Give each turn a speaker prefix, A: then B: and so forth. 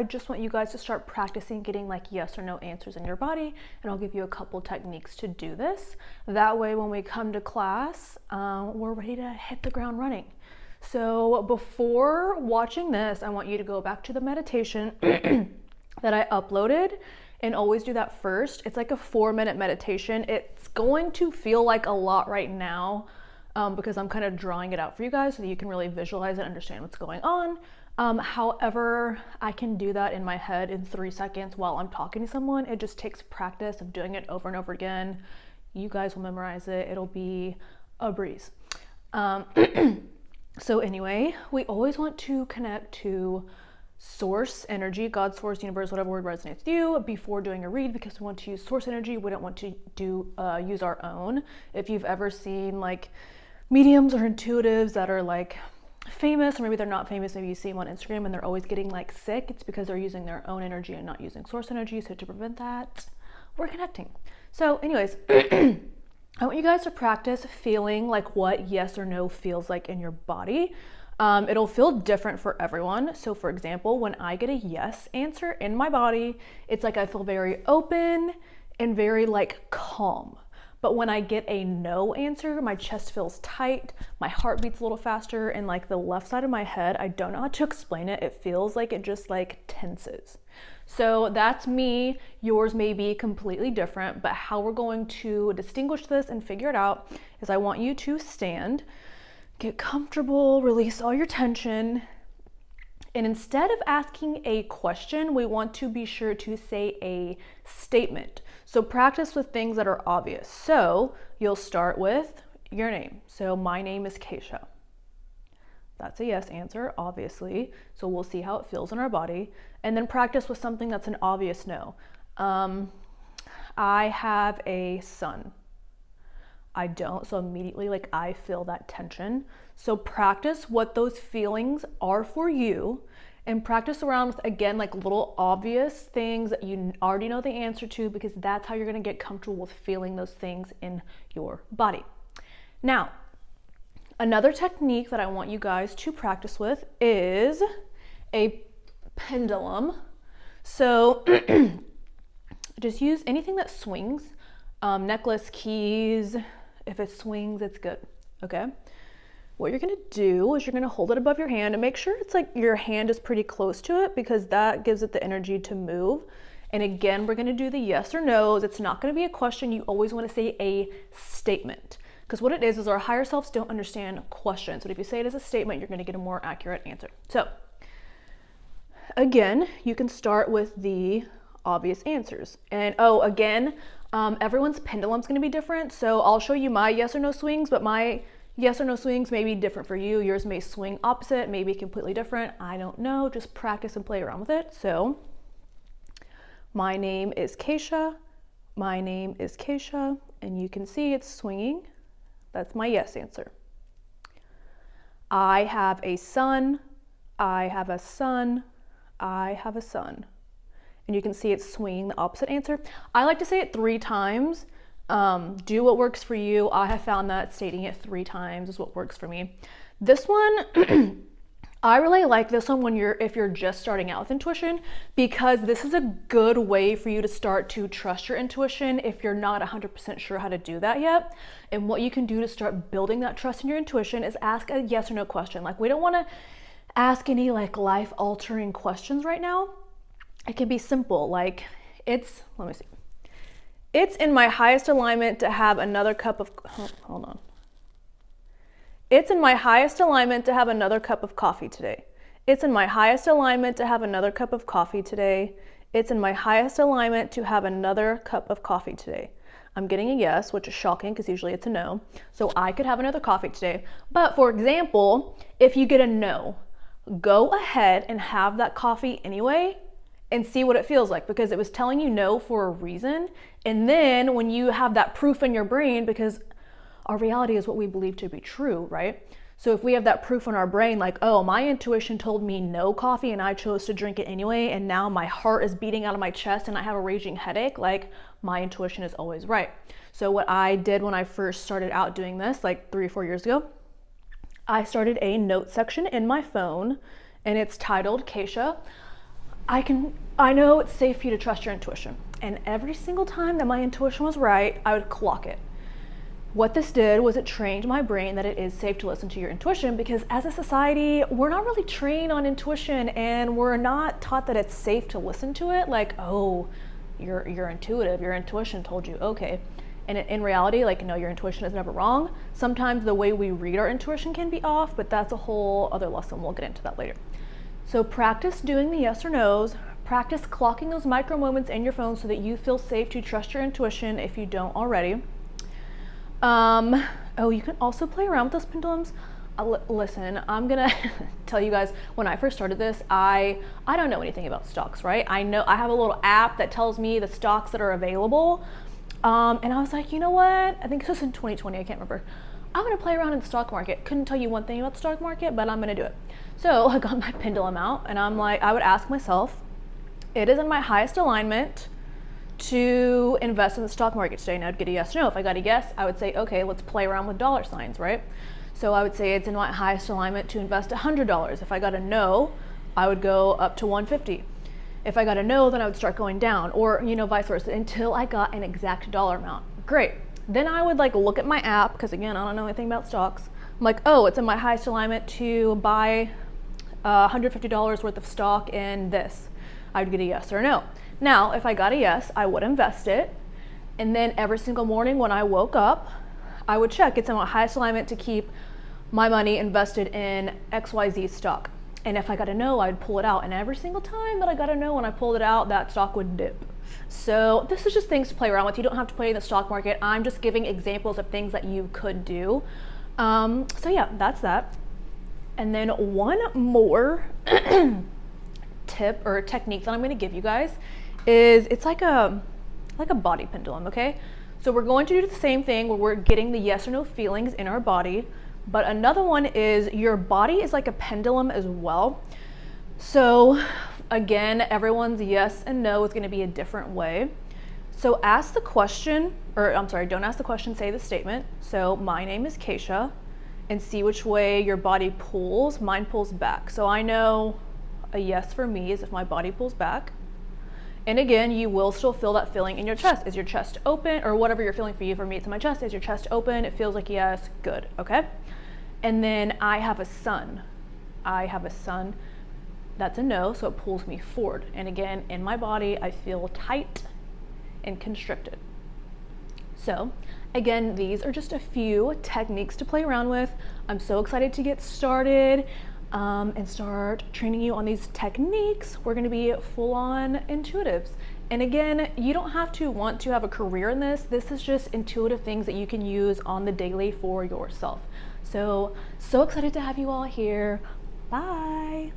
A: I just want you guys to start practicing getting like yes or no answers in your body, and I'll give you a couple techniques to do this. That way when we come to class, we're ready to hit the ground running. So before watching this, I want you to go back to the meditation that I uploaded and always do that first. It's like a 4-minute meditation. It's going to feel like a lot right now because I'm kind of drawing it out for you guys so that you can really visualize and understand what's going on. However, I can do that in my head in 3 seconds while I'm talking to someone. It just takes practice of doing it over and over again. You guys will memorize it. It'll be a breeze. So anyway, we always want to connect to source energy, God, source, universe, whatever word resonates with you before doing a read, because we want to use source energy. We don't want to use our own. If you've ever seen like mediums or intuitives that are like famous, or maybe they're not famous, maybe you see them on Instagram and they're always getting like sick, it's because they're using their own energy and not using source energy. So to prevent that, we're connecting. So anyways, I want you guys to practice feeling like what yes or no feels like in your body. It'll feel different for everyone. So for example, when I get a yes answer in my body, it's like I feel very open and very like calm. But when I get a no answer, my chest feels tight, my heart beats a little faster, and like the left side of my head, I don't know how to explain it. It feels like it just like tenses. So that's me. Yours may be completely different, but how we're going to distinguish this and figure it out is I want you to stand, get comfortable, release all your tension. And instead of asking a question, we want to be sure to say a statement. So practice with things that are obvious. So you'll start with your name. So my name is Keisha. That's a yes answer, obviously. So we'll see how it feels in our body. And then practice with something that's an obvious no. I have a son. I don't, so immediately like I feel that tension. So practice what those feelings are for you, and practice around with, again, like little obvious things that you already know the answer to, because that's how you're gonna get comfortable with feeling those things in your body. Now, another technique that I want you guys to practice with is a pendulum. So just use anything that swings, necklace, keys. If it swings, it's good, okay? What you're gonna do is you're gonna hold it above your hand and make sure it's like your hand is pretty close to it, because that gives it the energy to move. And again, we're gonna do the yes or no's. It's not gonna be a question. You always wanna say a statement, because what it is our higher selves don't understand questions. But if you say it as a statement, you're gonna get a more accurate answer. So again, you can start with the obvious answers. And again, everyone's pendulum's gonna be different. So I'll show you my yes or no swings, but my yes or no swings may be different for you. Yours may swing opposite, maybe completely different. I don't know, just practice and play around with it. So my name is Keisha. My name is Keisha. And you can see it's swinging. That's my yes answer. I have a son. I have a son. I have a son. And you can see it's swinging the opposite answer. I like to say it 3 times. Do what works for you. I have found that stating it 3 times is what works for me. This one, I really like this one if you're just starting out with intuition, because this is a good way for you to start to trust your intuition if you're not 100% sure how to do that yet. And what you can do to start building that trust in your intuition is ask a yes or no question. Like, we don't want to ask any like life-altering questions right now. It can be simple, like let me see. It's in my highest alignment to have another cup of, hold on. It's in my highest alignment to have another cup of coffee today. It's in my highest alignment to have another cup of coffee today. It's in my highest alignment to have another cup of coffee today. I'm getting a yes, which is shocking because usually it's a no. So I could have another coffee today. But for example, if you get a no, go ahead and have that coffee anyway and see what it feels like, because it was telling you no for a reason. And then when you have that proof in your brain, because our reality is what we believe to be true, right? So if we have that proof in our brain, like, oh, my intuition told me no coffee and I chose to drink it anyway, and now my heart is beating out of my chest and I have a raging headache, like, my intuition is always right. So what I did when I first started out doing this, like 3 or 4 years ago, I started a note section in my phone, and it's titled Keisha, I know it's safe for you to trust your intuition. And every single time that my intuition was right, I would clock it. What this did was it trained my brain that it is safe to listen to your intuition, because as a society, we're not really trained on intuition, and we're not taught that it's safe to listen to it. Like, oh, you're intuitive, your intuition told you, okay. And in reality, like, no, your intuition is never wrong. Sometimes the way we read our intuition can be off, but that's a whole other lesson. We'll get into that later. So practice doing the yes or no's. Practice clocking those micro moments in your phone so that you feel safe to trust your intuition if you don't already. Oh, you can also play around with those pendulums. Listen, I'm gonna tell you guys, when I first started this, I don't know anything about stocks, right? I know I have a little app that tells me the stocks that are available. And I was like, you know what? I think this was in 2020, I can't remember. I'm gonna play around in the stock market. Couldn't tell you one thing about the stock market, but I'm gonna do it. So I got my pendulum out, and I'm like, I would ask myself, it is in my highest alignment to invest in the stock market today, and I'd get a yes or no. If I got a yes, I would say, okay, let's play around with dollar signs, right? So I would say it's in my highest alignment to invest $100. If I got a no, I would go up to 150. If I got a no, then I would start going down, or vice versa, until I got an exact dollar amount. Great. Then I would look at my app, because again, I don't know anything about stocks. I'm like, oh, it's in my highest alignment to buy $150 worth of stock in this. I would get a yes or a no. Now, if I got a yes, I would invest it. And then every single morning when I woke up, I would check it's in my highest alignment to keep my money invested in XYZ stock. And if I got a no, I'd pull it out. And every single time that I got a no, when I pulled it out, that stock would dip. So this is just things to play around with. You don't have to play in the stock market. I'm just giving examples of things that you could do. So yeah, that's that. And then one more tip or technique that I'm going to give you guys is it's like a body pendulum, okay? So we're going to do the same thing where we're getting the yes or no feelings in our body, but another one is your body is like a pendulum as well. So again, everyone's yes and no is going to be a different way. So ask the question, or I'm sorry, don't ask the question, say the statement. So my name is Keisha, and see which way your body pulls. Mine pulls back. So I know a yes for me is if my body pulls back. And again, you will still feel that feeling in your chest. Is your chest open, or whatever you're feeling for you? For me, it's in my chest. Is your chest open? It feels like yes, good, okay? And then I have a son. I have a son. That's a no, so it pulls me forward. And again, in my body, I feel tight and constricted. So again, these are just a few techniques to play around with. I'm so excited to get started and start training you on these techniques. We're going to be full-on intuitives. And again, you don't have to want to have a career in this. This is just intuitive things that you can use on the daily for yourself. So excited to have you all here. Bye.